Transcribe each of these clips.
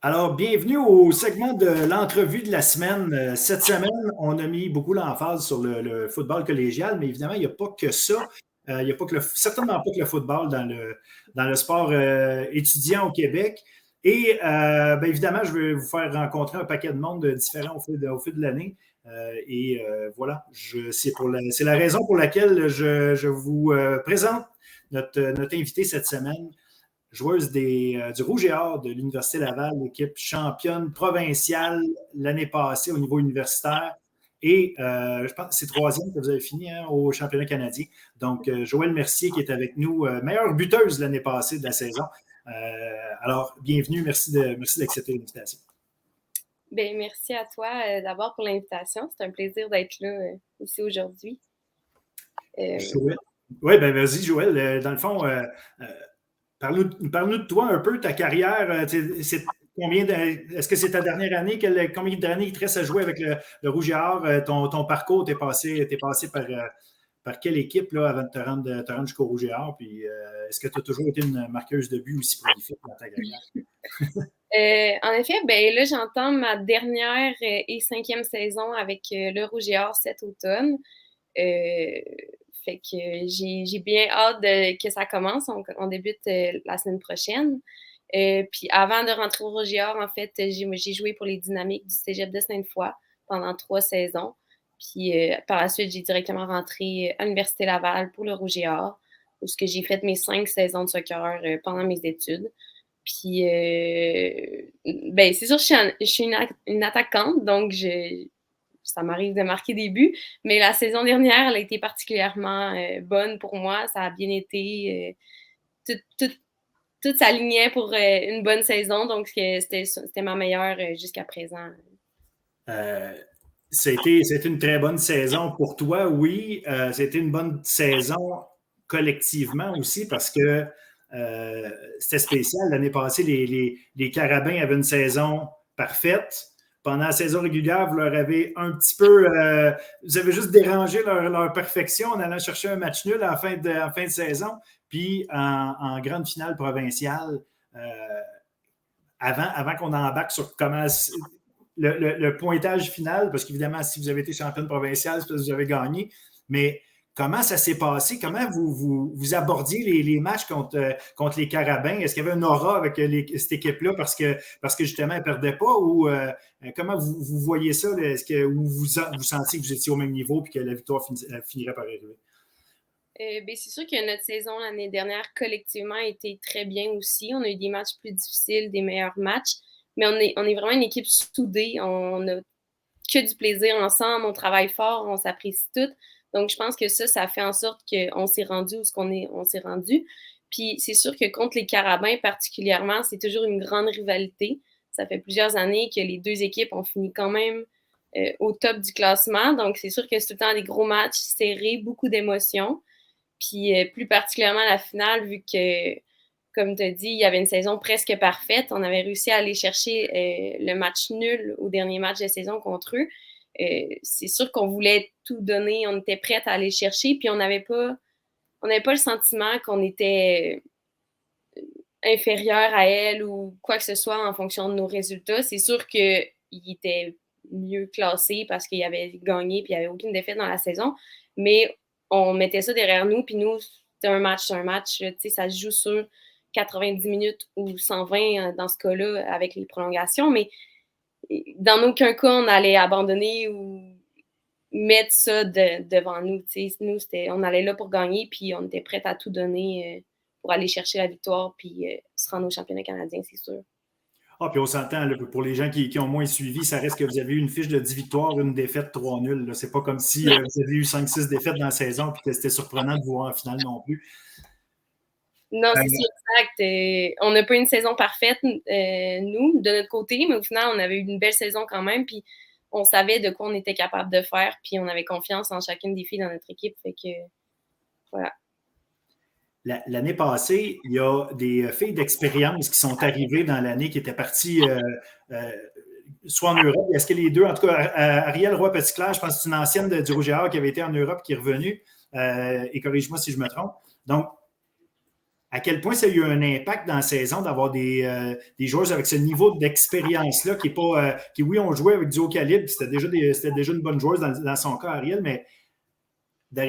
Alors, bienvenue au segment de l'entrevue de la semaine. Cette semaine, on a mis beaucoup l'emphase sur le football collégial, mais évidemment, il n'y a pas que ça. Il n'y a pas que certainement pas que le football dans le sport étudiant au Québec. Et évidemment, je vais vous faire rencontrer un paquet de monde différent au fil de l'année. Voilà, c'est la raison pour laquelle je vous présente notre invité cette semaine, joueuse du Rouge et Or de l'Université Laval, l'équipe championne provinciale l'année passée au niveau universitaire. Et je pense que c'est troisième que vous avez fini au championnat canadien. Donc, Joëlle Mercier qui est avec nous, meilleure buteuse l'année passée de la saison. Alors, bienvenue, merci d'accepter l'invitation. Bien, merci à toi d'abord pour l'invitation. C'est un plaisir d'être là ici aujourd'hui. Oui, ben vas-y, Joël. Dans le fond, parle-nous de toi un peu, ta carrière. Est-ce que c'est ta dernière année? Combien d'années il te reste à jouer avec le Rouge et Or? Ton parcours, t'es passé par quelle équipe là, avant de te rendre jusqu'au Rouge et Or? Puis, est-ce que tu as toujours été une marqueuse de but aussi prolifique dans ta carrière? En effet, ben là, j'entame ma dernière et cinquième saison avec le Rouge et Or cet automne. Fait que j'ai bien hâte que ça commence. On débute la semaine prochaine. Puis avant de rentrer au Rouge et Or, en fait, j'ai joué pour les Dynamiques du Cégep de Sainte-Foy pendant 3 saisons. Puis par la suite, j'ai directement rentré à l'Université Laval pour le Rouge et Or, où j'ai fait mes 5 saisons de soccer pendant mes études. Puis, ben, c'est sûr, je suis une attaquante, donc ça m'arrive de marquer des buts. Mais la saison dernière, elle a été particulièrement bonne pour moi. Ça a bien été. Tout s'alignait pour une bonne saison, donc c'était ma meilleure jusqu'à présent. C'était une très bonne saison pour toi, oui. C'était une bonne saison collectivement aussi parce que c'était spécial. L'année passée, les Carabins avaient une saison parfaite. Pendant la saison régulière, vous leur avez un petit peu. Vous avez juste dérangé leur perfection en allant chercher un match nul en fin de saison. Puis en grande finale provinciale, avant qu'on embarque sur comment le pointage final, parce qu'évidemment, si vous avez été championne provinciale, c'est parce que vous avez gagné, mais comment ça s'est passé? Comment vous abordiez les matchs contre les Carabins? Est-ce qu'il y avait un aura avec cette équipe-là parce que justement, elle ne perdait pas? Ou comment vous voyez ça? Est-ce que vous sentiez que vous étiez au même niveau et que la victoire finirait par arriver? Ben, c'est sûr que notre saison l'année dernière, collectivement, a été très bien aussi. On a eu des matchs plus difficiles, des meilleurs matchs, mais on est vraiment une équipe soudée. On a que du plaisir ensemble, on travaille fort, on s'apprécie toutes. Donc, je pense que ça fait en sorte qu'on s'est rendu où on s'est rendu. Puis, c'est sûr que contre les Carabins particulièrement, c'est toujours une grande rivalité. Ça fait plusieurs années que les deux équipes ont fini quand même au top du classement. Donc, c'est sûr que c'est tout le temps des gros matchs serrés, beaucoup d'émotions. Puis plus particulièrement la finale, vu que, comme tu as dit, il y avait une saison presque parfaite. On avait réussi à aller chercher le match nul au dernier match de saison contre eux. C'est sûr qu'on voulait tout donner, on était prête à aller chercher, puis on n'avait pas le sentiment qu'on était inférieur à elle ou quoi que ce soit en fonction de nos résultats. C'est sûr qu'ils étaient mieux classés parce qu'ils avaient gagné puis il n'y avait aucune défaite dans la saison, mais on mettait ça derrière nous, puis nous, c'est un match, ça se joue sur 90 minutes ou 120 dans ce cas-là avec les prolongations, mais dans aucun cas, on allait abandonner ou mettre ça devant nous. Nous, on allait là pour gagner, puis on était prêts à tout donner pour aller chercher la victoire, puis se rendre au championnat canadien, c'est sûr. Ah, puis on s'entend, là, pour les gens qui ont moins suivi, ça reste que vous avez eu une fiche de 10 victoires, une défaite, 3 nuls. Là. C'est pas comme si vous avez eu 5-6 défaites dans la saison et que c'était surprenant de vous voir en finale non plus. Non, c'est sûr, exact. On n'a pas eu une saison parfaite, nous, de notre côté, mais au final, on avait eu une belle saison quand même, puis on savait de quoi on était capable de faire, puis on avait confiance en chacune des filles dans notre équipe, fait que, voilà. L'année passée, il y a des filles d'expérience qui sont arrivées dans l'année, qui étaient parties soit en Europe. Est-ce que les deux, en tout cas, Ariel Roy-Petitclerc, je pense que c'est une ancienne du Rouge et Or qui avait été en Europe, qui est revenue, et corrige-moi si je me trompe. Donc, à quel point ça a eu un impact dans la saison d'avoir des joueurs avec ce niveau d'expérience-là qui est pas. Qui, oui, ont joué avec du haut calibre, c'était déjà une bonne joueuse dans son cas, Ariel, mais qui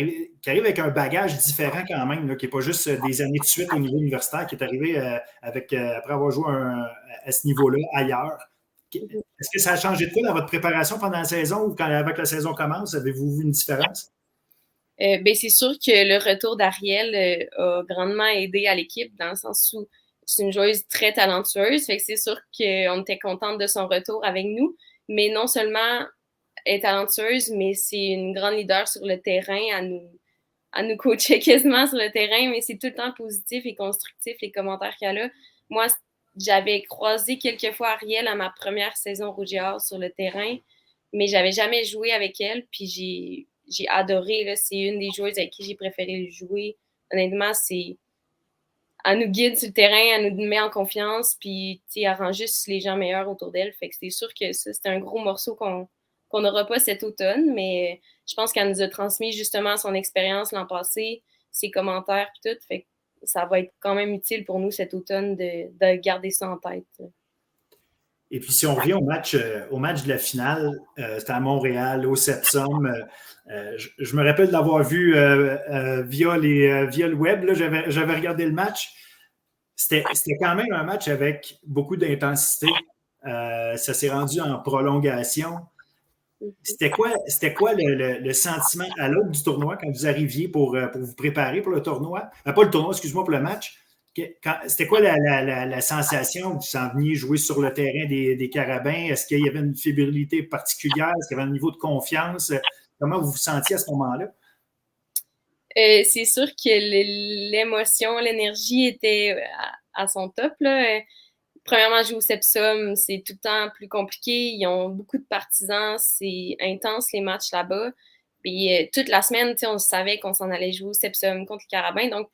arrive avec un bagage différent quand même, là, qui n'est pas juste des années de suite au niveau universitaire, qui est arrivé après avoir joué à ce niveau-là ailleurs. Est-ce que ça a changé de quoi dans votre préparation pendant la saison ou avec la saison commence? Avez-vous vu une différence? C'est sûr que le retour d'Ariel a grandement aidé à l'équipe dans le sens où c'est une joueuse très talentueuse. Fait que c'est sûr qu'on était contente de son retour avec nous. Mais non seulement elle est talentueuse, mais c'est une grande leader sur le terrain à nous coacher quasiment sur le terrain. Mais c'est tout le temps positif et constructif les commentaires qu'elle a. Moi, j'avais croisé quelques fois Ariel à ma première saison Rouge et Or sur le terrain, mais j'avais jamais joué avec elle. Puis j'ai adoré. Là, c'est une des joueuses avec qui j'ai préféré jouer. Honnêtement, elle nous guide sur le terrain, elle nous met en confiance, puis elle rend juste les gens meilleurs autour d'elle. Fait que c'est sûr que ça, c'est un gros morceau qu'on n'aura pas cet automne, mais je pense qu'elle nous a transmis justement son expérience l'an passé, ses commentaires, puis tout. Fait que ça va être quand même utile pour nous cet automne de garder ça en tête. Et puis, si on revient au match de la finale, c'était à Montréal, au Sepsum. Je me rappelle de l'avoir vu via le web. Là, j'avais regardé le match. C'était quand même un match avec beaucoup d'intensité. Ça s'est rendu en prolongation. C'était quoi le sentiment à l'aube du tournoi quand vous arriviez pour vous préparer pour le tournoi? Pas le tournoi, excuse-moi, pour le match. C'était quoi la sensation vous en veniez jouer sur le terrain des Carabins? Est-ce qu'il y avait une fébrilité particulière? Est-ce qu'il y avait un niveau de confiance? Comment vous vous sentiez à ce moment-là? C'est sûr que l'émotion, l'énergie était à son top. Là. Premièrement, jouer au Sepsum, c'est tout le temps plus compliqué. Ils ont beaucoup de partisans. C'est intense, les matchs là-bas. Puis toute la semaine, on savait qu'on s'en allait jouer au Sepsum contre les Carabins. Donc,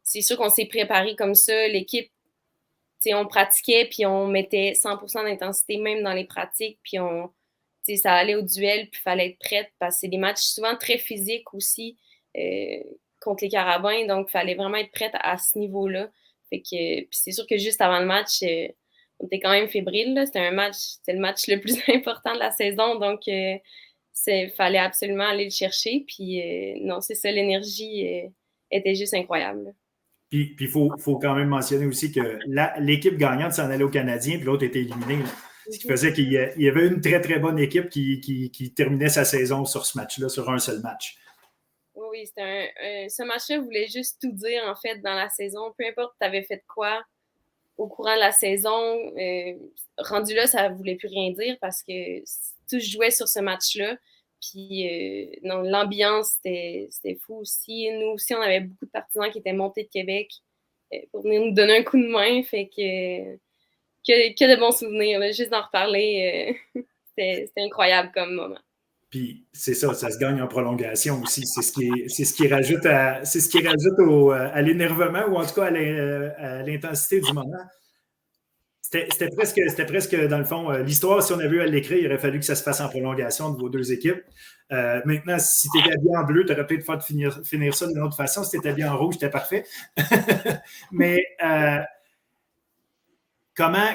c'est sûr qu'on s'est préparé comme ça. L'équipe, on pratiquait, puis on mettait 100% d'intensité même dans les pratiques. Puis ça allait au duel, puis il fallait être prête parce que c'est des matchs souvent très physiques aussi contre les Carabins. Donc, il fallait vraiment être prête à ce niveau-là. Fait que, puis c'est sûr que juste avant le match, on était quand même fébrile. C'était le match le plus important de la saison. Donc, il fallait absolument aller le chercher. Puis, non, c'est ça, l'énergie était juste incroyable. Puis il faut quand même mentionner aussi que l'équipe gagnante s'en allait au Canadien, puis l'autre était éliminée. Là. Ce qui faisait qu'il y avait une très, très bonne équipe qui terminait sa saison sur ce match-là, sur un seul match. Oui, ce match-là voulait juste tout dire, en fait, dans la saison. Peu importe tu avais fait quoi au courant de la saison, rendu là, ça ne voulait plus rien dire parce que tout se jouait sur ce match-là. Puis, non, l'ambiance, c'était fou aussi. Nous aussi, on avait beaucoup de partisans qui étaient montés de Québec pour venir nous donner un coup de main. Fait que de bons souvenirs. Là, juste d'en reparler, c'était incroyable comme moment. Puis c'est ça se gagne en prolongation aussi. C'est ce qui rajoute à l'énervement ou en tout cas à l'intensité du moment. C'était presque, dans le fond, l'histoire, si on avait eu à l'écrire, il aurait fallu que ça se fasse en prolongation de vos deux équipes. Maintenant, si tu étais habillé en bleu, tu aurais peut-être fait finir ça d'une autre façon. Si tu étais habillé en rouge, c'était parfait. Mais comment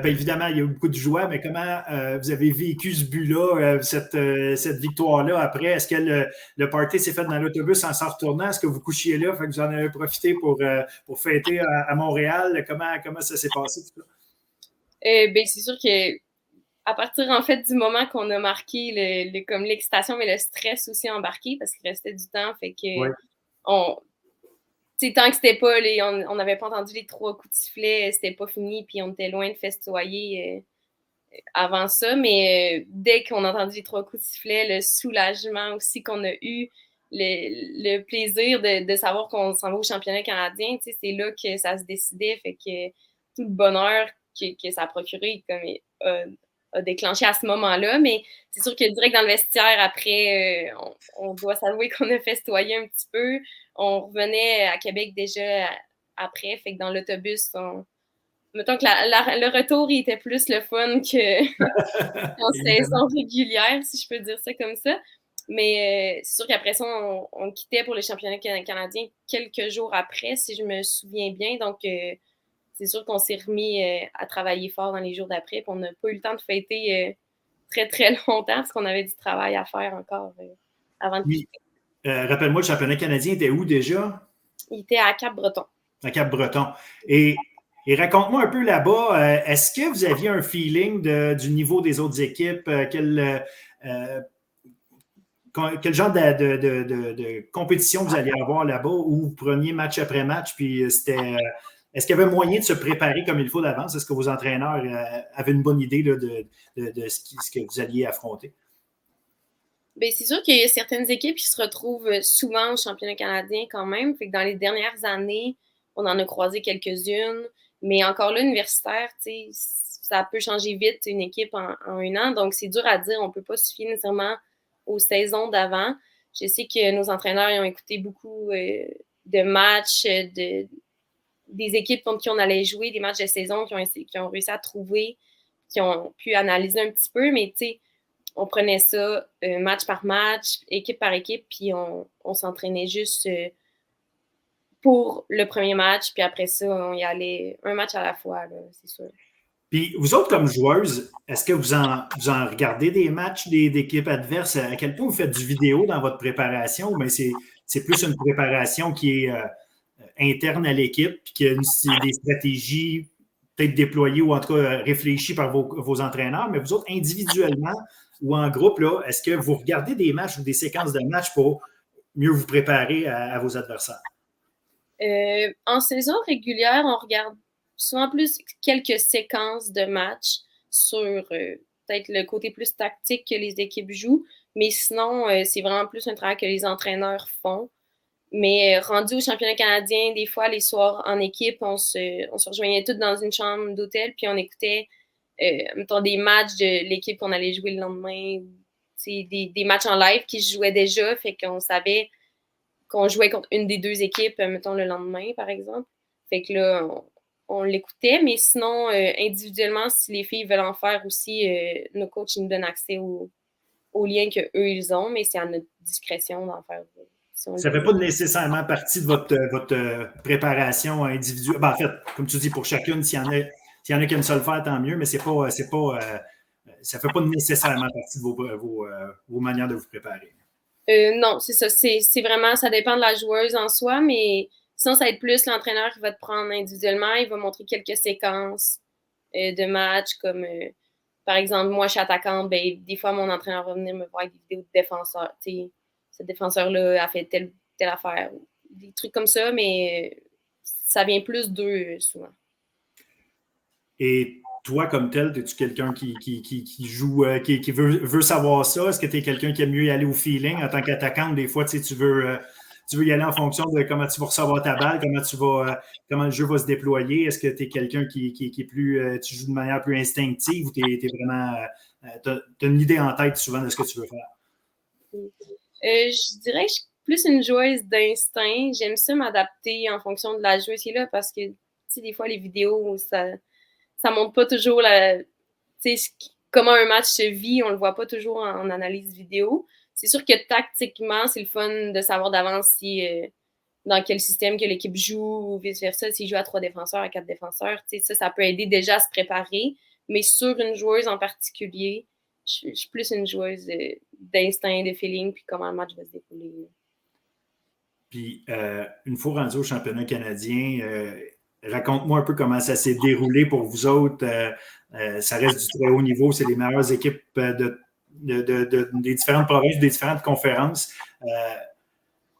évidemment, il y a eu beaucoup de joie, mais comment vous avez vécu ce but-là, cette victoire-là après? Est-ce que le party s'est fait dans l'autobus en s'en retournant? Est-ce que vous couchiez là? Fait que vous en avez profité pour fêter à Montréal? Comment ça s'est passé, tout ça? C'est sûr que à partir, en fait, du moment qu'on a marqué comme l'excitation, mais le stress aussi embarqué parce qu'il restait du temps. Fait que Ouais. tant que c'était pas, on n'avait pas entendu les 3 coups de sifflet, c'était pas fini, puis on était loin de festoyer avant ça. Mais dès qu'on a entendu les 3 coups de sifflet, le soulagement aussi qu'on a eu, le plaisir de savoir qu'on s'en va au championnat canadien, c'est là que ça se décidait. Fait que tout le bonheur que ça a procuré a déclenché à ce moment-là. Mais c'est sûr que direct dans le vestiaire, après, on doit s'avouer qu'on a festoyé un petit peu. On revenait à Québec déjà après, fait que dans l'autobus, mettons que le retour, il était plus le fun qu'en saison régulière, si je peux dire ça comme ça. Mais c'est sûr qu'après ça, on quittait pour le championnat canadien quelques jours après, si je me souviens bien. Donc, c'est sûr qu'on s'est remis à travailler fort dans les jours d'après. Puis on n'a pas eu le temps de fêter très, très longtemps parce qu'on avait du travail à faire encore avant de Oui. quitter. Rappelle-moi, le championnat canadien était où déjà? Il était à Cap-Breton. À Cap-Breton. Et raconte-moi un peu là-bas, est-ce que vous aviez un feeling du niveau des autres équipes? Quel genre de compétition vous alliez avoir là-bas où vous preniez match après match? Puis est-ce qu'il y avait moyen de se préparer comme il faut d'avance? Est-ce que vos entraîneurs avaient une bonne idée là, de ce que vous alliez affronter? Bien, c'est sûr qu'il y a certaines équipes qui se retrouvent souvent au championnat canadien quand même. Fait que dans les dernières années, on en a croisé quelques-unes. Mais encore là, universitaire, ça peut changer vite une équipe en un an. Donc, c'est dur à dire. On ne peut pas se fier nécessairement aux saisons d'avant. Je sais que nos entraîneurs ils ont écouté beaucoup de matchs des équipes contre qui on allait jouer, des matchs de saison qui ont réussi à trouver, qui ont pu analyser un petit peu. Mais tu sais, on prenait ça match par match, équipe par équipe, puis on s'entraînait juste pour le premier match, puis après ça, on y allait un match à la fois, là, c'est sûr. Puis vous autres, comme joueuses, est-ce que vous en regardez des matchs d'équipes adverses? À quel point vous faites du vidéo dans votre préparation? Ou bien c'est plus une préparation qui est interne à l'équipe, puis qu'il y a des stratégies peut-être déployées ou en tout cas réfléchies par vos entraîneurs, mais vous autres, individuellement ou en groupe, là, est-ce que vous regardez des matchs ou des séquences de matchs pour mieux vous préparer à vos adversaires? En saison régulière, on regarde souvent plus quelques séquences de matchs sur peut-être le côté plus tactique que les équipes jouent, mais sinon, c'est vraiment plus un travail que les entraîneurs font. Mais rendu au championnat canadien, des fois, les soirs en équipe, on se rejoignait tous dans une chambre d'hôtel, puis on écoutait, mettons, des matchs de l'équipe qu'on allait jouer le lendemain, des matchs en live qui se jouaient déjà, fait qu'on savait qu'on jouait contre une des deux équipes, mettons, le lendemain, par exemple. Fait que là, on l'écoutait, mais sinon, individuellement, si les filles veulent en faire aussi, nos coachs nous donnent accès aux liens qu'eux, ils ont, mais c'est à notre discrétion d'en faire. Si Ça ne fait pas nécessairement partie de votre préparation individuelle. Ben, en fait, comme tu dis, pour chacune, s'il y en a qui aiment ça le faire, tant mieux, mais ça ne fait pas nécessairement partie de vos manières de vous préparer. Non, c'est ça. C'est vraiment, ça dépend de la joueuse en soi, mais sinon, ça va être plus l'entraîneur qui va te prendre individuellement. Il va montrer quelques séquences de matchs, comme par exemple, moi, je suis attaquante, ben, des fois, mon entraîneur va venir me voir avec des vidéos de défenseurs. Tu sais, ce défenseur-là a fait telle affaire. Des trucs comme ça, mais ça vient plus d'eux souvent. Et toi, comme tel, es-tu quelqu'un qui joue, qui veut savoir ça? Est-ce que tu es quelqu'un qui aime mieux y aller au feeling en tant qu'attaquante? Des fois, tu veux y aller en fonction de comment tu vas recevoir ta balle, comment le jeu va se déployer. Est-ce que tu es quelqu'un qui est plus, tu joues de manière plus instinctive ou tu es vraiment, tu as une idée en tête souvent de ce que tu veux faire? Je dirais que je suis plus une joueuse d'instinct. J'aime ça m'adapter en fonction de la joueuse qui est là parce que, tu sais, des fois, les vidéos, ça montre pas toujours comment un match se vit, on le voit pas toujours en analyse vidéo. C'est sûr que tactiquement, c'est le fun de savoir d'avance si dans quel système que l'équipe joue ou vice-versa, s'il joue à 3 défenseurs, à 4 défenseurs. Ça peut aider déjà à se préparer. Mais sur une joueuse en particulier, je suis plus une joueuse d'instinct, de feeling, puis comment le match va se dérouler. Puis, une fois rendu au championnat canadien, raconte-moi un peu comment ça s'est déroulé pour vous autres. Ça reste du très haut niveau. C'est les meilleures équipes des différentes provinces, des différentes conférences.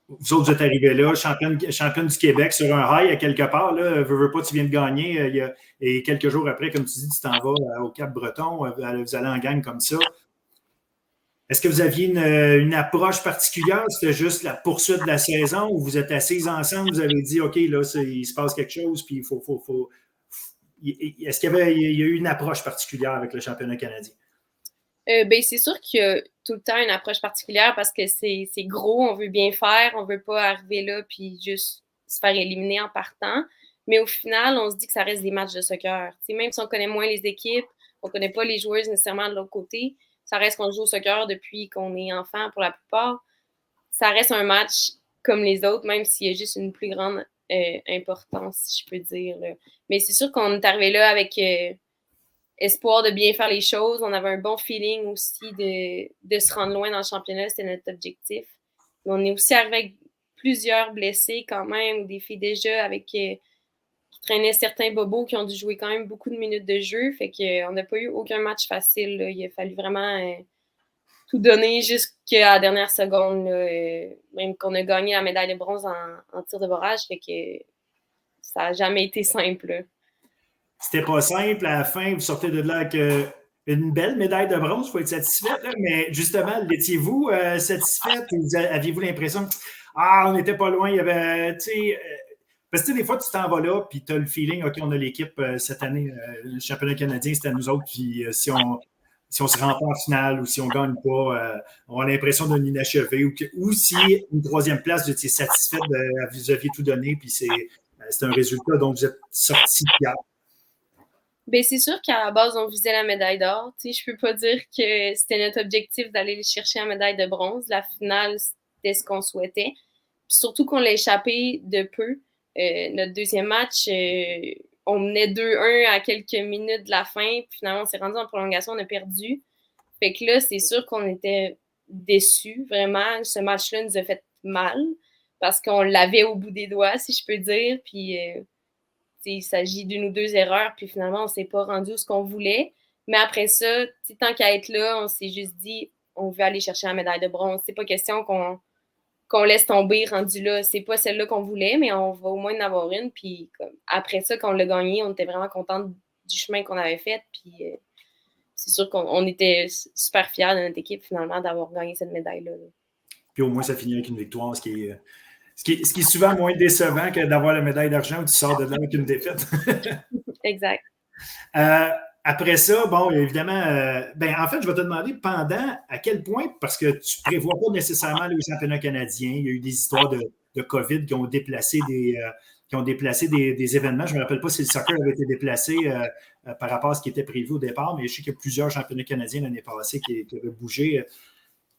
Vous autres, vous êtes arrivés là, championne du Québec sur un high à quelque part. Là, veux pas, tu viens de gagner. Et quelques jours après, comme tu dis, tu t'en vas au Cap-Breton. Vous allez en gang comme ça. Est-ce que vous aviez une approche particulière? C'était juste la poursuite de la saison ou vous êtes assis ensemble, vous avez dit, OK, là, il se passe quelque chose, puis il faut. Est-ce qu'il y a eu une approche particulière avec le championnat canadien? Ben, c'est sûr qu'il y a tout le temps une approche particulière parce que c'est gros, on veut bien faire, on veut pas arriver là puis juste se faire éliminer en partant. Mais au final, on se dit que ça reste des matchs de soccer. T'sais, même si on connaît moins les équipes, on connaît pas les joueuses nécessairement de l'autre côté, ça reste qu'on joue au soccer depuis qu'on est enfant pour la plupart. Ça reste un match comme les autres, même s'il y a juste une plus grande importance, si je peux dire. Là. Mais c'est sûr qu'on est arrivé là avec espoir de bien faire les choses. On avait un bon feeling aussi de se rendre loin dans le championnat. C'était notre objectif. Mais on est aussi arrivé avec plusieurs blessés quand même, des filles déjà avec qui traînaient certains bobos qui ont dû jouer quand même beaucoup de minutes de jeu. Fait qu'on n'a pas eu aucun match facile. Là. Il a fallu vraiment tout donner jusqu'à la dernière seconde. Là, même qu'on a gagné la médaille de bronze en tir de barrage. Fait que ça n'a jamais été simple. Là. C'était pas simple. À la fin, vous sortez de là avec une belle médaille de bronze. Il faut être satisfaite. Là. Mais justement, l'étiez-vous satisfaite? Aviez-vous l'impression on n'était pas loin? Il y avait, parce que des fois, tu t'en vas là, puis tu as le feeling, OK, on a l'équipe cette année, le championnat canadien, c'était à nous autres, puis si on se rend pas en finale ou si on ne gagne pas, on a l'impression d'un inachevé, ou si une troisième place, vous étiez satisfaite, vous aviez tout donné, puis c'est un résultat dont vous êtes sorti fiers. Ben, c'est sûr qu'à la base, on visait la médaille d'or. Je ne peux pas dire que c'était notre objectif d'aller chercher la médaille de bronze. La finale, c'était ce qu'on souhaitait. Puis surtout qu'on l'a échappé de peu. Notre deuxième match, on menait 2-1 à quelques minutes de la fin. Puis finalement, on s'est rendu en prolongation, on a perdu. Fait que là, c'est sûr qu'on était déçus, vraiment. Ce match-là nous a fait mal parce qu'on l'avait au bout des doigts, si je peux dire. Puis il s'agit d'une ou deux erreurs, puis finalement, on ne s'est pas rendu où ce qu'on voulait. Mais après ça, tant qu'à être là, on s'est juste dit, on veut aller chercher la médaille de bronze. C'est pas question qu'on laisse tomber rendu là. C'est pas celle-là qu'on voulait, mais on va au moins en avoir une. Puis après ça, quand on l'a gagné, on était vraiment contents du chemin qu'on avait fait. Puis c'est sûr qu'on était super fiers de notre équipe, finalement, d'avoir gagné cette médaille-là. Puis au moins, ça finit avec une victoire, ce qui est souvent moins décevant que d'avoir la médaille d'argent où tu sors de là avec une défaite. Exact. Après ça, bon, évidemment, en fait, je vais te demander pendant à quel point, parce que tu ne prévois pas nécessairement aller au championnat canadien, il y a eu des histoires de COVID qui ont déplacé des événements. Je ne me rappelle pas si le soccer avait été déplacé par rapport à ce qui était prévu au départ, mais je sais qu'il y a plusieurs championnats canadiens l'année passée qui avaient bougé.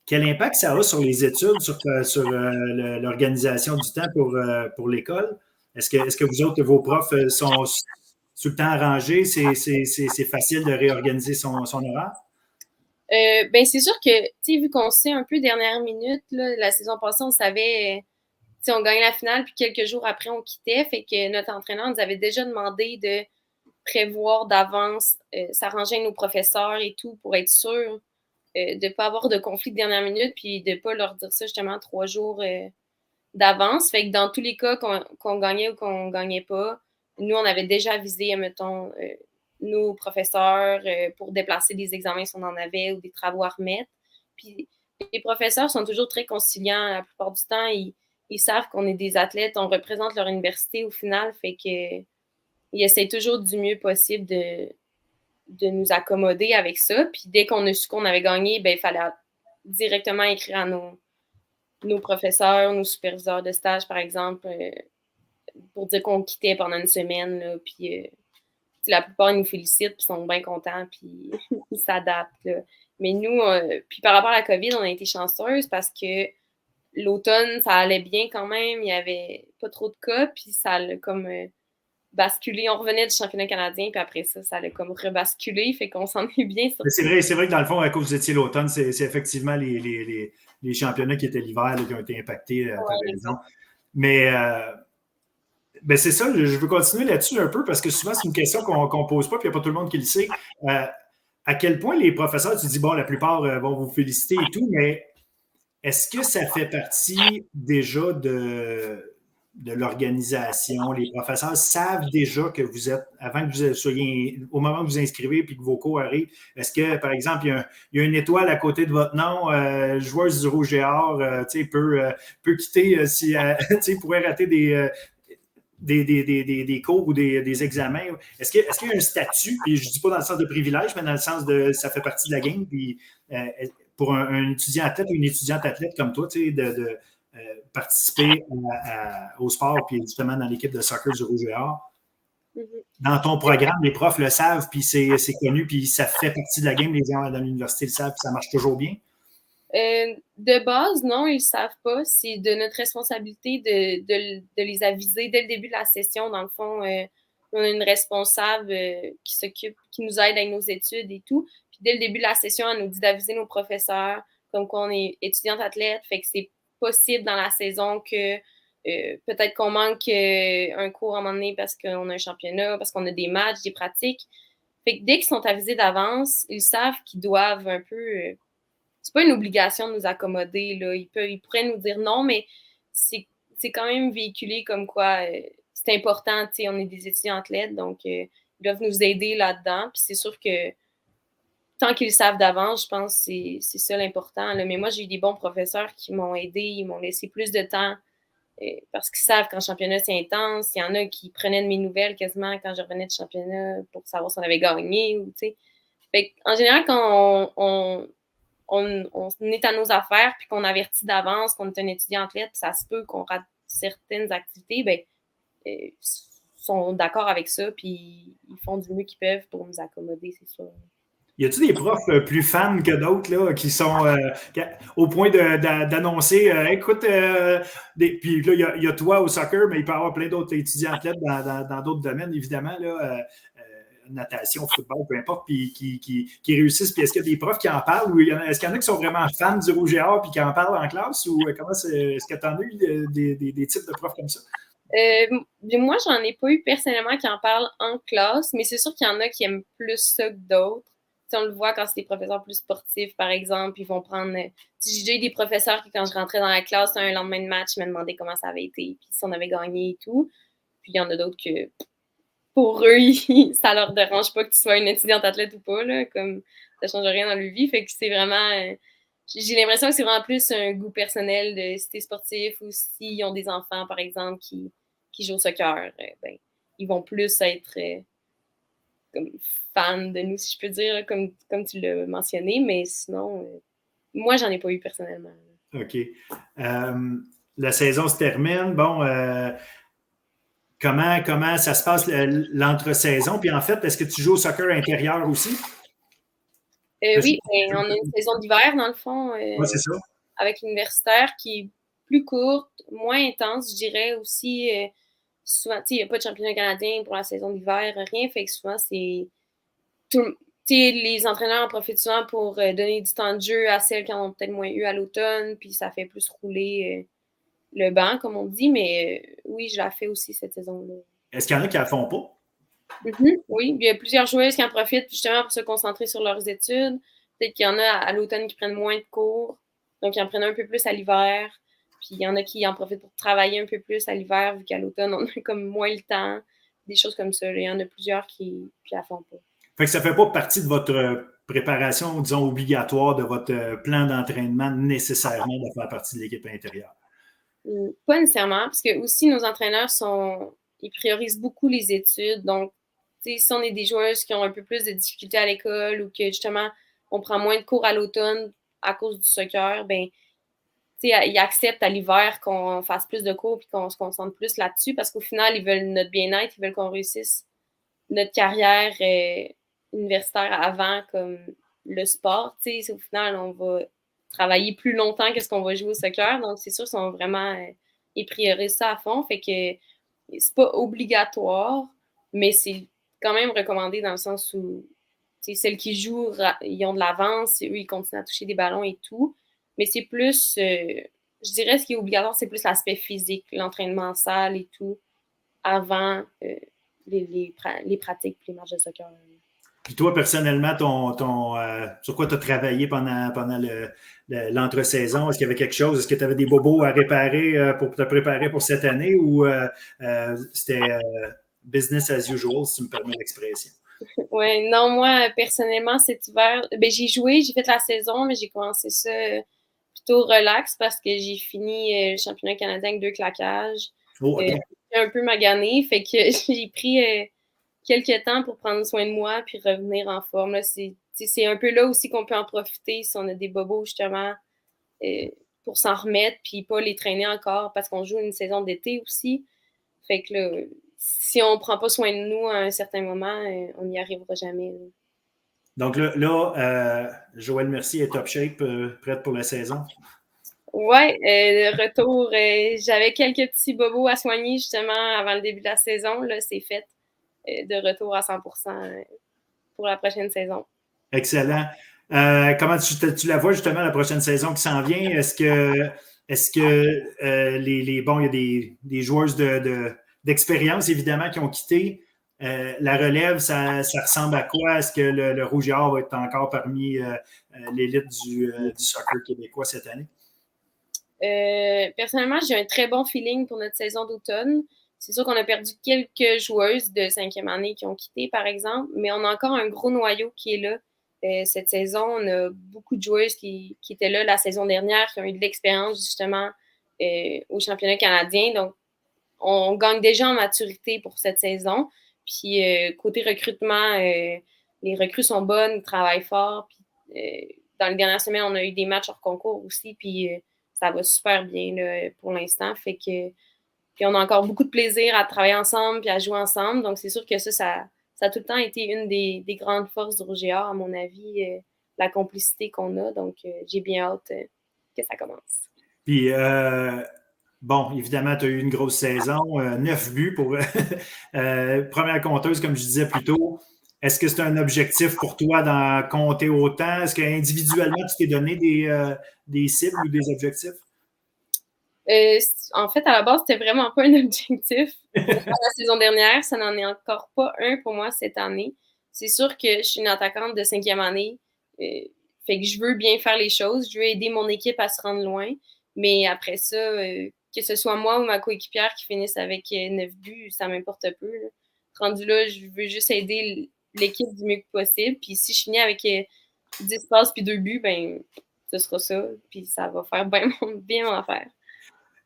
Quel impact ça a sur les études, sur l'organisation du temps pour l'école? Est-ce que vous autres, vos profs sont tout le temps arrangés? C'est facile de réorganiser son horaire? C'est sûr que, vu qu'on sait un peu dernière minute, là, la saison passée, on savait, on gagnait la finale, puis quelques jours après, on quittait. Fait que notre entraîneur nous avait déjà demandé de prévoir d'avance, s'arranger avec nos professeurs et tout pour être sûr de ne pas avoir de conflit de dernière minute, puis de ne pas leur dire ça justement 3 jours d'avance. Fait que dans tous les cas, qu'on gagnait ou qu'on ne gagnait pas, nous, on avait déjà avisé, mettons, nos professeurs pour déplacer des examens si on en avait ou des travaux à remettre. Puis les professeurs sont toujours très conciliants. La plupart du temps, ils savent qu'on est des athlètes, on représente leur université au final, fait que ils essaient toujours du mieux possible de nous accommoder avec ça. Puis dès qu'on a su qu'on avait gagné, il fallait directement écrire à nos professeurs, nos superviseurs de stage, par exemple, pour dire qu'on quittait pendant une semaine. Là, puis la plupart, ils nous félicitent, puis sont bien contents, puis ils s'adaptent. Là. Mais nous, puis par rapport à la COVID, on a été chanceuses parce que l'automne, ça allait bien quand même. Il n'y avait pas trop de cas, puis ça allait comme basculé. On revenait du championnat canadien, puis après ça, ça allait comme rebasculer, fait qu'on s'en est bien sorti. C'est vrai que dans le fond, à cause vous étiez l'automne, c'est effectivement les championnats qui étaient l'hiver qui ont été impactés, t'as raison. Mais c'est ça, je veux continuer là-dessus un peu parce que souvent, c'est une question qu'on ne pose pas, puis il n'y a pas tout le monde qui le sait. À quel point les professeurs, tu dis, bon, la plupart vont vous féliciter et tout, mais est-ce que ça fait partie déjà de l'organisation? Les professeurs savent déjà que vous êtes, avant que vous soyez, au moment où vous inscrivez puis que vos cours arrivent, est-ce que, par exemple, il y a une étoile à côté de votre nom, joueuse du Rouge et Or, peut quitter si pourrait rater des cours ou des examens. Est-ce qu'il y a un statut, puis je ne dis pas dans le sens de privilège, mais dans le sens de ça fait partie de la game, puis pour un étudiant athlète ou une étudiante athlète comme toi, de participer au sport, puis justement dans l'équipe de soccer du Rouge et Or? Dans ton programme, les profs le savent, puis c'est connu, puis ça fait partie de la game, les gens dans l'université le savent, puis ça marche toujours bien? De base, non, ils ne savent pas. C'est de notre responsabilité de les aviser dès le début de la session. Dans le fond, on a une responsable qui nous aide avec nos études et tout. Puis dès le début de la session, elle nous dit d'aviser nos professeurs comme qu'on est étudiante athlète. Fait que c'est possible dans la saison que peut-être qu'on manque un cours à un moment donné parce qu'on a un championnat, parce qu'on a des matchs, des pratiques. Fait que dès qu'ils sont avisés d'avance, ils savent qu'ils doivent un peu c'est pas une obligation de nous accommoder. Là. Ils pourraient nous dire non, mais c'est quand même véhiculé comme quoi c'est important. On est des étudiants athlètes, donc ils doivent nous aider là-dedans. Puis c'est sûr que tant qu'ils le savent d'avance, je pense que c'est ça l'important. Là. Mais moi, j'ai eu des bons professeurs qui m'ont aidé, ils m'ont laissé plus de temps parce qu'ils savent qu'en championnat, c'est intense. Il y en a qui prenaient de mes nouvelles quasiment quand je revenais de championnat pour savoir si on avait gagné. En général, quand on est à nos affaires puis qu'on avertit d'avance qu'on est un étudiant athlète, puis ça se peut qu'on rate certaines activités, ben, sont d'accord avec ça, puis ils font du mieux qu'ils peuvent pour nous accommoder, c'est sûr. Y a-t-il des profs plus fans que d'autres là, qui sont au point d'annoncer écoute, puis là, il y a toi au soccer, mais il peut y avoir plein d'autres étudiants athlètes dans d'autres domaines, évidemment, là, natation, football, peu importe, puis qui réussissent. Puis est-ce qu'il y a des profs qui en parlent ou est-ce qu'il y en a qui sont vraiment fans du rouge et or puis qui en parlent en classe ou est-ce que tu en as eu des types de profs comme ça? Moi, j'en ai pas eu personnellement qui en parlent en classe, mais c'est sûr qu'il y en a qui aiment plus ça que d'autres. Si on le voit quand c'est des professeurs plus sportifs, par exemple, ils vont prendre. J'ai déjà eu des professeurs qui, quand je rentrais dans la classe un lendemain de match, me demandaient comment ça avait été, puis si on avait gagné et tout. Puis il y en a d'autres que, pour eux, ça leur dérange pas que tu sois une étudiante athlète ou pas, là, comme ça change rien dans leur vie. Fait que c'est vraiment. J'ai l'impression que c'est vraiment plus un goût personnel de si t'es sportif ou s'ils ont des enfants, par exemple, qui jouent au soccer, ben, ils vont plus être comme fans de nous, si je peux dire, comme tu l'as mentionné, mais sinon, moi, j'en ai pas eu personnellement. OK. La saison se termine. Bon, comment ça se passe l'entre-saison? Puis en fait, est-ce que tu joues au soccer intérieur aussi? Oui, ben, on a une saison d'hiver, dans le fond, Oui, c'est ça. avec l'universitaire qui est plus courte, moins intense, je dirais aussi. Souvent, il n'y a pas de championnat canadien pour la saison d'hiver, rien. Fait que souvent, c'est. Les entraîneurs en profitent souvent pour donner du temps de jeu à celles qui en ont peut-être moins eu à l'automne, puis ça fait plus rouler le banc, comme on dit. Mais oui, je la fais aussi cette saison-là. Est-ce qu'il y en a qui ne la font pas? Oui, il y a plusieurs joueuses qui en profitent justement pour se concentrer sur leurs études. Peut-être qu'il y en a à l'automne qui prennent moins de cours, donc ils en prennent un peu plus à l'hiver. Puis il y en a qui en profitent pour travailler un peu plus à l'hiver, vu qu'à l'automne, on a comme moins le temps. Des choses comme ça. Là. Il y en a plusieurs qui la font pas. Fait que ça ne fait pas partie de votre préparation, disons, obligatoire, de votre plan d'entraînement nécessairement de faire partie de l'équipe intérieure. Pas nécessairement, parce que aussi nos entraîneurs ils priorisent beaucoup les études. Donc, si on est des joueuses qui ont un peu plus de difficultés à l'école ou que justement on prend moins de cours à l'automne à cause du soccer, ben ils acceptent à l'hiver qu'on fasse plus de cours et qu'on se concentre plus là-dessus parce qu'au final, ils veulent notre bien-être, ils veulent qu'on réussisse notre carrière universitaire avant comme le sport. Au final, on va travailler plus longtemps que ce qu'on va jouer au soccer. Donc, c'est sûr qu'ils sont vraiment ils priorisent ça à fond. Fait que c'est pas obligatoire, mais c'est quand même recommandé dans le sens où celles qui jouent, ils ont de l'avance, eux, ils continuent à toucher des ballons et tout. Mais c'est plus, je dirais, ce qui est obligatoire, c'est plus l'aspect physique, l'entraînement en salle et tout, avant les pratiques et les matchs de soccer. Puis toi, personnellement, sur quoi tu as travaillé pendant l'entre-saison? Est-ce qu'il y avait quelque chose? Est-ce que tu avais des bobos à réparer pour te préparer pour cette année ou c'était business as usual, si tu me permets l'expression? Oui, non, moi, personnellement, cet hiver, j'ai joué, j'ai fait la saison, mais j'ai commencé ça plutôt relax parce que j'ai fini le championnat canadien avec 2 claquages. Oh, okay. Un peu magané, fait que j'ai pris quelques temps pour prendre soin de moi puis revenir en forme. Là, c'est un peu là aussi qu'on peut en profiter si on a des bobos, justement, pour s'en remettre puis pas les traîner encore parce qu'on joue une saison d'été aussi. Fait que là, si on ne prend pas soin de nous à un certain moment, on n'y arrivera jamais. Là. Donc là, Joëlle Mercier est top shape, prête pour la saison? Oui, de retour, j'avais quelques petits bobos à soigner justement avant le début de la saison. Là, c'est fait. De retour à 100% pour la prochaine saison. Excellent. Comment tu la vois justement la prochaine saison qui s'en vient? Est-ce que bon, il y a des joueuses d'expérience évidemment qui ont quitté. La relève, ça ressemble à quoi? Est-ce que le Rouge et Or va être encore parmi l'élite du soccer québécois cette année? Personnellement, j'ai un très bon feeling pour notre saison d'automne. C'est sûr qu'on a perdu quelques joueuses de 5e année qui ont quitté, par exemple, mais on a encore un gros noyau qui est là. Cette saison, on a beaucoup de joueuses qui étaient là la saison dernière, qui ont eu de l'expérience justement au championnat canadien. Donc, on gagne déjà en maturité pour cette saison. Puis, côté recrutement, les recrues sont bonnes, ils travaillent fort. Puis, dans les dernières semaines, on a eu des matchs hors concours aussi. Puis, ça va super bien là, pour l'instant. Fait que puis on a encore beaucoup de plaisir à travailler ensemble puis à jouer ensemble. Donc, c'est sûr que ça a tout le temps été une des grandes forces du Rouge et Or, à mon avis, la complicité qu'on a. Donc, j'ai bien hâte que ça commence. Puis, bon, évidemment, tu as eu une grosse saison, 9 buts pour première compteuse, comme je disais plus tôt. Est-ce que c'est un objectif pour toi d'en compter autant? Est-ce qu'individuellement, tu t'es donné des cibles ou des objectifs? En fait, à la base, c'était vraiment pas un objectif pour la saison dernière. Ça n'en est encore pas un pour moi cette année. C'est sûr que je suis une attaquante de 5e année. Fait que je veux bien faire les choses. Je veux aider mon équipe à se rendre loin. Mais après ça, que ce soit moi ou ma coéquipière qui finisse avec 9 buts, ça m'importe peu. Là. Rendu là, je veux juste aider l'équipe du mieux que possible. Puis si je finis avec 10 passes puis 2 buts, ben ce sera ça. Puis ça va faire bien mon affaire.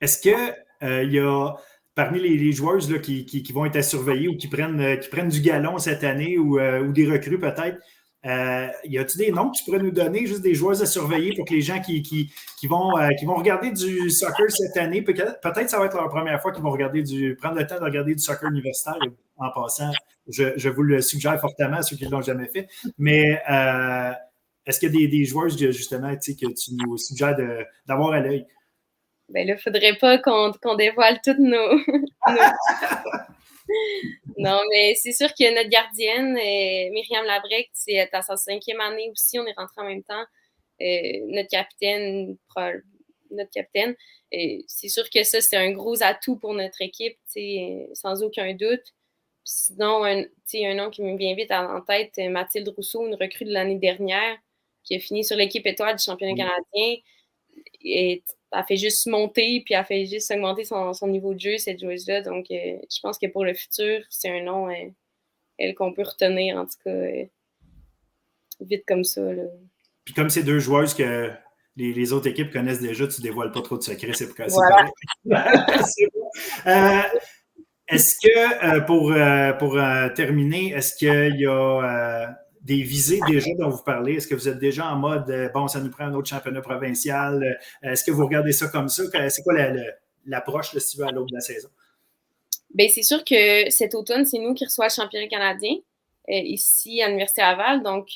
Est-ce qu'il y a parmi les joueuses là, qui vont être à surveiller ou qui prennent du galon cette année ou des recrues peut-être, y a-t-il des noms que tu pourrais nous donner, juste des joueuses à surveiller pour que les gens qui vont regarder du soccer cette année, peut-être ça va être leur première fois qu'ils vont prendre le temps de regarder du soccer universitaire en passant. Je vous le suggère fortement à ceux qui ne l'ont jamais fait. Mais est-ce qu'il y a des joueuses justement que tu nous suggères d'avoir à l'œil? Ben là, il ne faudrait pas qu'on dévoile toutes nos... Non, mais c'est sûr que notre gardienne, Myriam Labrec, c'est à sa 5e année aussi. On est rentrés en même temps. Notre capitaine, c'est sûr que ça, c'est un gros atout pour notre équipe, sans aucun doute. Puis sinon, un nom qui me vient vite en tête, Mathilde Rousseau, une recrue de l'année dernière, qui a fini sur l'équipe étoile du championnat canadien. Et elle fait juste monter, puis elle fait juste augmenter son niveau de jeu, cette joueuse-là. Donc, je pense que pour le futur, c'est un nom qu'on peut retenir, en tout cas, vite comme ça. Là. Puis comme ces deux joueuses que les autres équipes connaissent déjà, tu ne dévoiles pas trop de secrets, c'est voilà. C'est bon. Est-ce que, pour terminer, est-ce qu'il y a des visées déjà dont vous parlez? Est-ce que vous êtes déjà en mode, bon, ça nous prend un autre championnat provincial? Est-ce que vous regardez ça comme ça? C'est quoi l'approche, si tu veux, à l'aube de la saison? Bien, c'est sûr que cet automne, c'est nous qui reçoit le championnat canadien ici à l'Université Laval. Donc,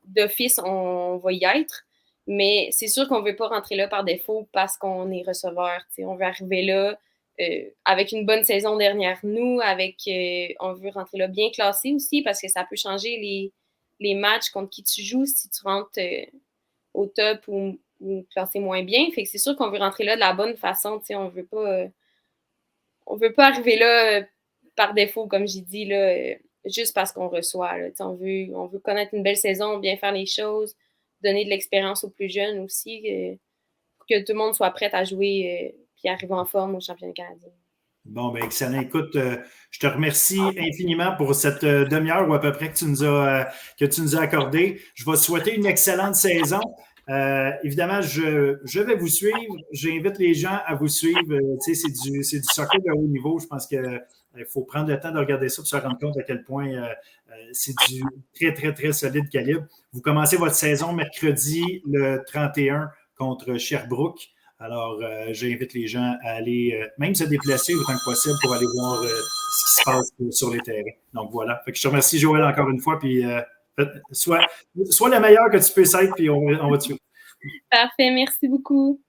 d'office, on va y être. Mais c'est sûr qu'on ne veut pas rentrer là par défaut parce qu'on est receveur. On veut arriver là avec une bonne saison derrière nous, on veut rentrer là bien classé aussi parce que ça peut changer les matchs contre qui tu joues si tu rentres au top ou classé moins bien. Fait que c'est sûr qu'on veut rentrer là de la bonne façon. On veut pas arriver là par défaut, comme j'ai dit, là, juste parce qu'on reçoit. Là. On veut connaître une belle saison, bien faire les choses, donner de l'expérience aux plus jeunes aussi, pour que tout le monde soit prêt à jouer puis arriver en forme au championnat canadien. Bon, ben excellent. Écoute, je te remercie infiniment pour cette demi-heure ou à peu près que tu nous as accordé. Je vais te souhaiter une excellente saison. Évidemment, je vais vous suivre. J'invite les gens à vous suivre. C'est du soccer de haut niveau. Je pense qu'il faut prendre le temps de regarder ça pour se rendre compte à quel point c'est du très, très, très solide calibre. Vous commencez votre saison mercredi le 31 contre Sherbrooke. Alors, j'invite les gens à aller même se déplacer autant que possible pour aller voir ce qui se passe sur les terrains. Donc voilà. Fait que je te remercie, Joël, encore une fois. Puis sois le meilleur que tu peux être, puis on va te suivre. Parfait, merci beaucoup.